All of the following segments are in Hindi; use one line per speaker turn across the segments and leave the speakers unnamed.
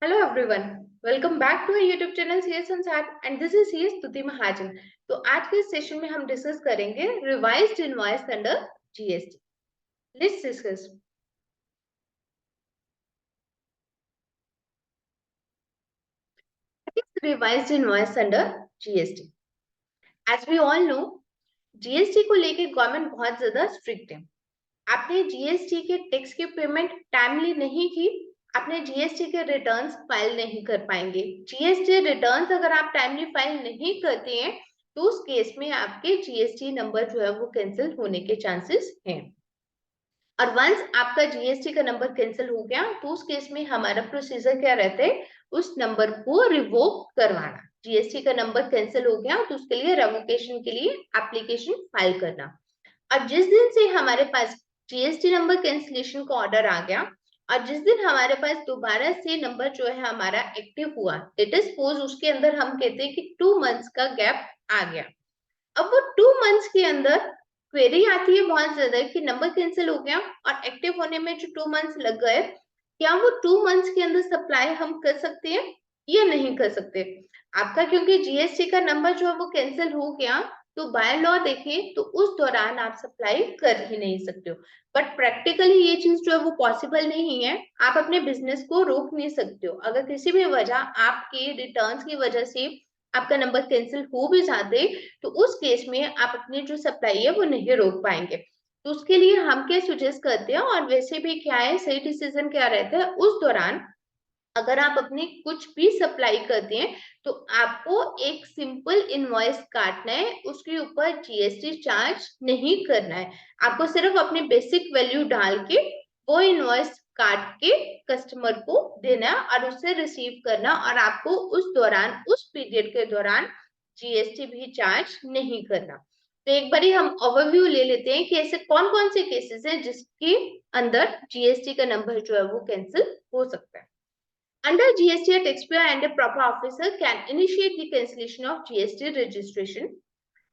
Hello everyone, welcome back to YouTube channel CS Sansar and this is CS Stuti Mahajan. तो आज के सेशन में हम डिस्कस करेंगे revised invoice under GST. Let's discuss. Revised invoice under GST, as we all know, GST को लेके गवर्नमेंट बहुत ज्यादा स्ट्रिक्ट है। आपने जीएसटी के टैक्स की पेमेंट टाइमली नहीं की, आपने जीएसटी के रिटर्न्स फाइल नहीं कर पाएंगे। जीएसटी रिटर्न्स अगर आप टाइमली फाइल नहीं करते हैं तो उस केस में आपके जीएसटी नंबर जो है वो कैंसिल होने के चांसेस हैं। और वंस आपका जीएसटी का नंबर कैंसिल हो गया तो उस केस में हमारा प्रोसीजर क्या रहता है, उस नंबर को रिवोक करवाना। जीएसटी का नंबर कैंसिल हो गया तो उसके लिए रेवोकेशन के लिए एप्लीकेशन फाइल करना। और जिस दिन से हमारे पास जीएसटी नंबर कैंसिलेशन का ऑर्डर आ गया और जिस दिन हमारे पास दोबारा से नंबर जो है हमारा एक्टिव हुआ, लेट अस सपोज उसके अंदर हम कहते हैं कि 2 मंथ्स का गैप आ गया। अब वो 2 मंथ्स के अंदर क्वेरी आती है बहुत ज्यादा कि नंबर कैंसिल हो गया और एक्टिव होने में जो 2 मंथ्स लग गए, क्या वो 2 मंथ्स के अंदर सप्लाई हम कर सकते हैं या नहीं कर सकते। आपका क्योंकि जीएसटी का नंबर जो है वो कैंसिल हो गया तो बाय लॉ देखें तो उस दौरान आप सप्लाई कर ही नहीं सकते हो। बट प्रैक्टिकली ये चीज जो है वो पॉसिबल नहीं है। आप अपने बिजनेस को रोक नहीं सकते हो। अगर किसी भी वजह आपके रिटर्न्स की वजह से आपका नंबर कैंसिल हो भी जाते तो उस केस में आप अपनी जो सप्लाई है वो नहीं रोक पाएंगे। तो उसके लिए हम क्या सुजेस्ट करते हैं, और वैसे भी क्या है, सही डिसीजन क्या रहता है, उस दौरान अगर आप अपनी कुछ भी सप्लाई करते हैं तो आपको एक सिंपल इनवॉइस काटना है, उसके ऊपर जीएसटी चार्ज नहीं करना है। आपको सिर्फ अपनी बेसिक वैल्यू डाल के वो इनवॉइस काट के कस्टमर को देना और उससे रिसीव करना, और आपको उस दौरान, उस पीरियड के दौरान जीएसटी भी चार्ज नहीं करना। तो एक बार हम ओवरव्यू ले लेते हैं कि ऐसे कौन कौन से केसेस हैं जिसके अंदर जीएसटी का नंबर जो है वो कैंसिल हो सकता है। Under GST, a taxpayer and a proper officer can initiate the cancellation of GST registration.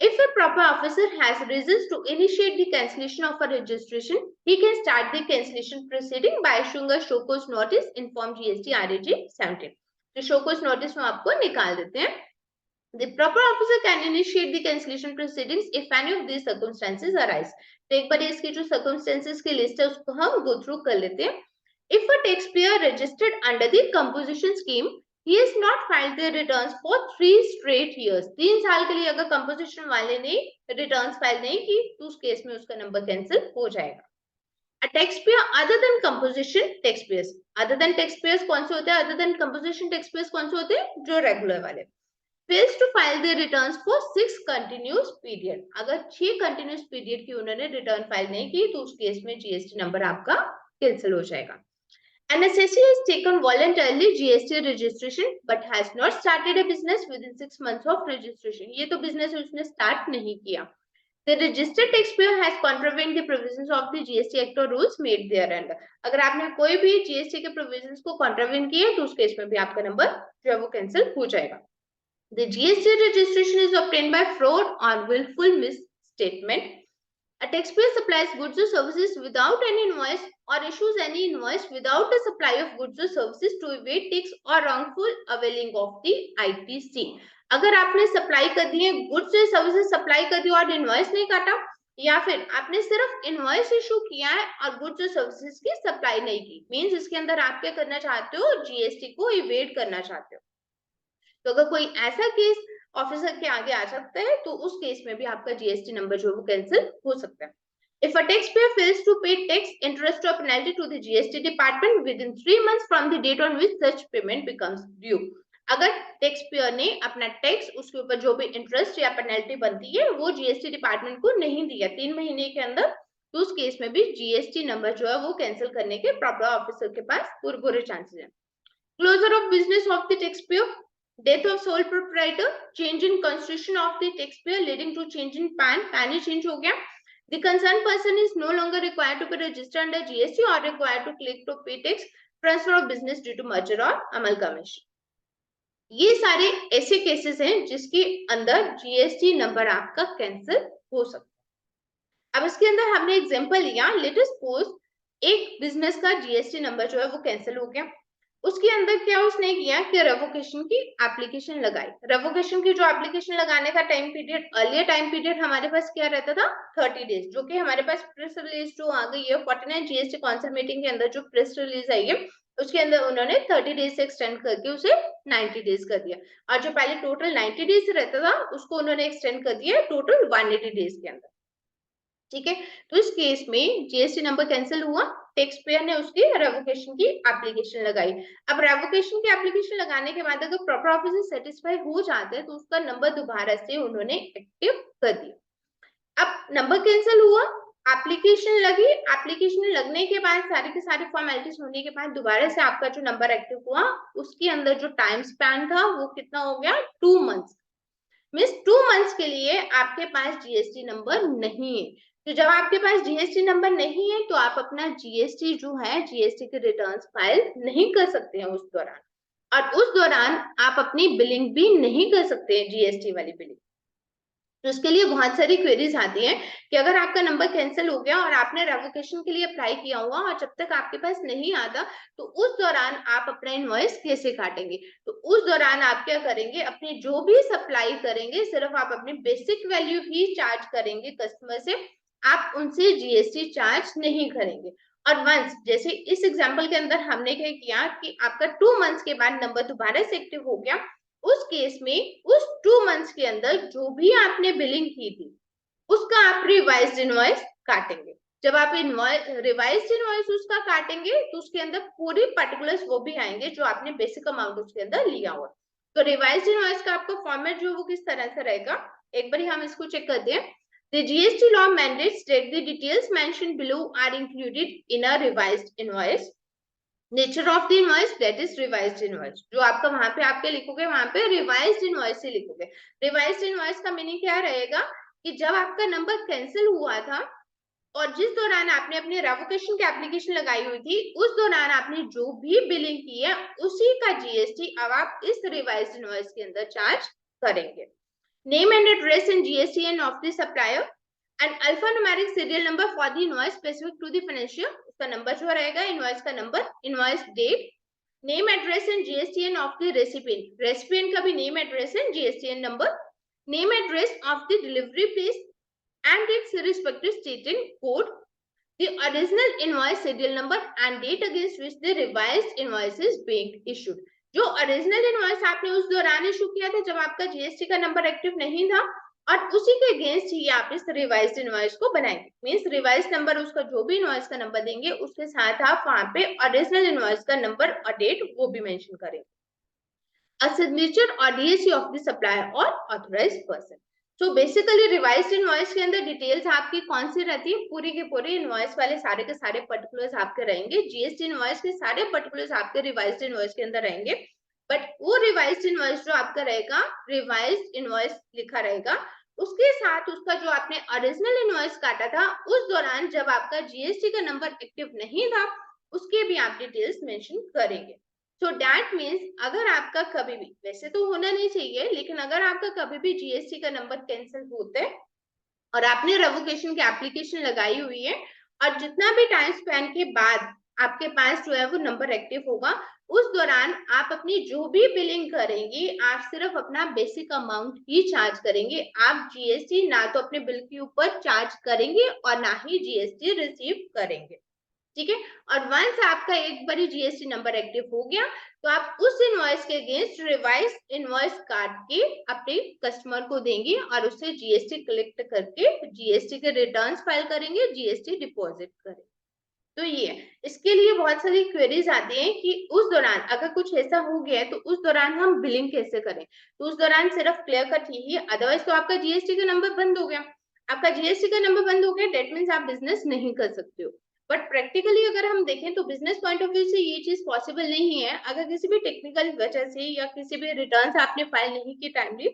If a proper officer has reasons to initiate the cancellation of a registration, he can start the cancellation proceeding by issuing a show cause notice in Form GST RAG 17. तो show cause notice में आपको निकाल देते हैं। The proper officer can initiate the cancellation proceedings if any of these circumstances arise. तो एक बार इसकी जो circumstances की list है उसको हम go through कर लेते हैं। If a taxpayer registered under the composition scheme, he has not filed their returns for 3 straight years. 3 साल के लिए अगर composition वाले ने returns फाइल नहीं की तो उस केस में उसका नंबर कैंसिल हो जाएगा। A taxpayer other than composition taxpayers, other than taxpayers कौन से होते हैं, other than composition taxpayers कौन से होते हैं, जो रेगुलर वाले, fails to file their returns for 6 continuous period. अगर 6 continuous period की उन्होंने रिटर्न फाइल नहीं की तो उस केस में जीएसटी नंबर आपका कैंसिल हो जाएगा। An assessee has taken voluntarily GST registration but has not started a business within 6 months of registration. ये तो business उसने start नहीं किया। The registered taxpayer has contravened the provisions of the GST Act or rules made therein. अगर आपने कोई भी GST के provisions को contravene किया तो उस केस में भी आपका नंबर जो है वो कैंसिल हो जाएगा। The GST registration is obtained by fraud or willful misstatement. A taxpayer supplies goods or services without any invoice or issues any invoice without a supply of goods or services to evade tax or wrongful availing of the ITC. अगर आपने सप्लाई कर दी है, गुड्स और सर्विसेज सप्लाई कर दी और इनवॉइस नहीं काटा, या फिर आपने सिर्फ इनवॉइस इशू किया है और गुड्स और सर्विसेज की सप्लाई नहीं की, मींस इसके अंदर आप क्या करना चाहते हो, जीएसटी को इवेड करना चाहते हो। तो अगर कोई ऐसा केस ऑफिसर के आगे आ सकता है तो उस केस में भी आपका जीएसटी नंबर जो है वो कैंसिल हो सकता है। If a taxpayer fails to pay tax, interest or penalty to the GST department within 3 months from the date on which such payment becomes due, अगर टैक्स पेयर ने अपना टैक्स, उसके ऊपर जो भी इंटरेस्ट या पेनल्टी बनती है वो जीएसटी डिपार्टमेंट को नहीं दिया 3 महीने के अंदर, तो उस केस में भी जीएसटी नंबर जो है वो कैंसिल करने के प्रॉपर ऑफिसर के पास पूरे चांसेस हैं। Closure of business of the taxpayer, death of sole proprietor, change in constitution of the taxpayer leading to change in PAN he change हो गया, the concerned person is no longer required to be registered under GST or required to collect to pay tax, transfer of business due to merger or amalgamation. ये सारे ऐसे केसेस हैं जिसके अंदर जीएसटी नंबर आपका कैंसिल हो सकता है। अब इसके अंदर हमने एग्जांपल लिया, लेट अस सपोज एक बिजनेस का जीएसटी नंबर जो है वो कैंसिल हो गया। उसके अंदर क्या उसने किया कि रेवोकेशन की एप्लीकेशन लगाई। रेवोकेशन की जो एप्लीकेशन लगाने का time period, earlier time period हमारे पास क्या रहता था 30 डेज, जो कि हमारे पास प्रेस रिलीज जो आ गई है 49 जीएसटी काउंसिल मीटिंग के अंदर जो प्रेस रिलीज आई है उसके अंदर उन्होंने 30 डेज से एक्सटेंड करके उसे 90 डेज कर दिया, और जो पहले टोटल 90 डेज रहता था उसको उन्होंने एक्सटेंड कर दिया टोटल 180 डेज के अंदर। ठीक है, तो इस केस में जीएसटी नंबर कैंसिल हुआ, टैक्स पेयर ने उसकी रेवोकेशन की एप्लीकेशन लगाई। अब रेवोकेशन की एप्लीकेशन लगाने के बाद अगर प्रॉपर ऑफिसर सेटिस्फाई हो जाते हैं तो उसका नंबर दोबारा से उन्होंने एक्टिव कर दिया। अब नंबर कैंसिल हुआ, एप्लीकेशन लगी, एप्लीकेशन लगने के बाद सारे के सारे फॉर्मेलिटीज होने के बाद दोबारा से आपका जो नंबर एक्टिव हुआ उसके अंदर जो टाइम स्पैन था वो कितना हो गया 2 मंथ्स। मीन्स 2 मंथ्स के लिए आपके पास जीएसटी नंबर नहीं है। तो जब आपके पास जीएसटी नंबर नहीं है तो आप अपना जीएसटी जो है जीएसटी के रिटर्न्स फाइल नहीं कर सकते हैं उस दौरान, और उस दौरान आप अपनी बिलिंग भी नहीं कर सकते हैं जीएसटी वाली बिलिंग। तो इसके लिए बहुत सारी क्वेरीज आती हैं कि अगर आपका नंबर कैंसिल हो गया और आपने रेवोकेशन के लिए अप्लाई किया हुआ और जब तक आपके पास नहीं आता तो उस दौरान आप अपना इनवॉइस कैसे काटेंगे। तो उस दौरान आप क्या करेंगे, अपने जो भी सप्लाई करेंगे सिर्फ आप अपनी बेसिक वैल्यू ही चार्ज करेंगे कस्टमर से, आप उनसे जीएसटी चार्ज नहीं करेंगे। और वंस जैसे इस एग्जाम्पल के अंदर हमने क्या किया कि आपका 2 मंथ्स के बाद नंबर दोबारा से एक्टिव हो गया, उस केस में उस 2 मंथ्स के अंदर जो भी आपने बिलिंग की थी उसका आप रिवाइज्ड इनवॉइस काटेंगे। जब आप रिवाइज्ड इनवॉइस उसका काटेंगे तो उसके अंदर पूरी पर्टिकुलर्स वो भी आएंगे जो आपने बेसिक अमाउंट उसके अंदर लिया हुआ। तो रिवाइज्ड इनवॉइस का आपका फॉर्मेट जो वो किस तरह से रहेगा, एक बार हम इसको चेक करते हैं। The GST law mandates that the details mentioned below are included in a revised invoice. Nature of the invoice that is revised invoice, जो आपका वहां पे आपके लिखोगे वहां पे रिवाइज्ड इनवॉइस ही लिखोगे। रिवाइज्ड इनवॉइस का मीनिंग क्या रहेगा कि जब आपका नंबर कैंसिल हुआ था और जिस दौरान आपने अपने रेवोकेशन की एप्लीकेशन लगाई हुई थी उस दौरान आपने जो भी बिलिंग की है उसी का जीएसटी अब आप इस रिवाइज्ड इनवॉइस के अंदर चार्ज करेंगे। Name and address in GST of the supplier and alphanumeric serial number for the invoice specific to the financial, उसका नंबर जो रहेगा इनवॉइस का number, invoice date, name address and GSTN of the recipient, recipient का भी name address and GSTN number, name address of the delivery place and its respective state and code, the original invoice serial number and date against which the revised invoice is being issued। जो ओरिजिनल इनवॉइस आपने उस दौरान इशू किया था जब आपका जीएसटी का नंबर एक्टिव नहीं था और उसी के अगेंस्ट ही आप इस रिवाइज्ड इनवॉइस को बनाएंगे। मींस रिवाइज्ड नंबर उसका जो भी इनवॉइस का नंबर देंगे उसके साथ आप वहां पे ओरिजिनल इनवॉइस का नंबर और डेट वो भी मेंशन करेंगे। A signature or DSC of the supplier or authorized person। तो बेसिकली रिवाइज्ड इनवॉइस के अंदर डिटेल्स आपकी कौन सी रहती है, पूरी के पूरे इनवॉइस वाले सारे के सारे पर्टिकुलर्स आपके रहेंगे। जीएसटी इनवॉइस के सारे पर्टिकुलर्स आपके रिवाइज्ड इनवॉइस के अंदर रहेंगे, बट वो रिवाइज्ड इनवॉइस जो आपका रहेगा रिवाइज्ड इनवॉइस लिखा रहेगा, उसके साथ उसका जो आपने ओरिजिनल इनवॉइस काटा था उस दौरान जब आपका जीएसटी का नंबर एक्टिव नहीं था उसके भी आप डिटेल्स मेंशन करेंगे। सो दैट मीन्स अगर आपका कभी भी, वैसे तो होना नहीं चाहिए, लेकिन अगर आपका कभी भी जीएसटी का नंबर कैंसिल होता है और आपने रेवोकेशन की एप्लीकेशन लगाई हुई है और जितना भी टाइम स्पेन के बाद आपके पास जो है वो नंबर एक्टिव होगा उस दौरान आप अपनी जो भी बिलिंग करेंगे आप सिर्फ अपना बेसिक अमाउंट ही चार्ज करेंगे। आप जीएसटी ना तो अपने बिल के ऊपर चार्ज करेंगे और ना ही जीएसटी रिसीव करेंगे। ठीक है, और वंस आपका एक बार जीएसटी नंबर एक्टिव हो गया तो आप उस इनवॉइस के अगेंस्ट रिवाइज इनवॉइस काट के अपने कस्टमर को देंगे और उससे जीएसटी कलेक्ट करके जीएसटी के रिटर्न्स फाइल करेंगे, जीएसटी डिपॉजिट करेंगे। तो ये इसके लिए बहुत सारी क्वेरीज आती हैं कि उस दौरान अगर कुछ ऐसा हो गया है तो उस दौरान हम बिलिंग कैसे करें। तो उस दौरान सिर्फ क्लियर कट ही, अदरवाइज तो आपका जीएसटी का नंबर बंद हो गया, आपका जीएसटी का नंबर बंद हो गया, डेट मीन्स आप बिजनेस नहीं कर सकते हो। बट प्रैक्टिकली अगर हम देखें तो बिजनेस पॉइंट ऑफ व्यू से ये चीज पॉसिबल नहीं है। अगर किसी भी टेक्निकल वजह से या किसी भी रिटर्न आपने फाइल नहीं की टाइमली,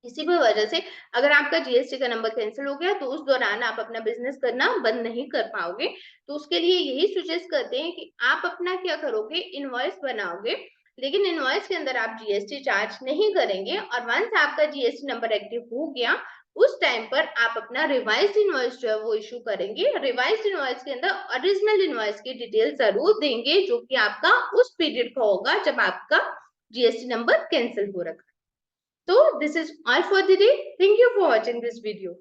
किसी भी वजह से अगर आपका जीएसटी का नंबर कैंसिल हो गया तो उस दौरान आप अपना बिजनेस करना बंद नहीं कर पाओगे। तो उसके लिए यही सजेस्ट करते हैं कि आप अपना क्या करोगे, इनवॉइस बनाओगे, लेकिन इनवॉइस के अंदर आप जीएसटी चार्ज नहीं करेंगे और वंस आपका जीएसटी नंबर एक्टिव हो गया उस टाइम पर आप अपना रिवाइज्ड इनवॉइस जो है वो इशू करेंगे। रिवाइज्ड इनवॉइस के अंदर ओरिजिनल इनवॉइस की डिटेल जरूर देंगे जो कि आपका उस पीरियड का होगा जब आपका जीएसटी नंबर कैंसिल हो रखा है। तो this is all for the day. Thank you for watching this video.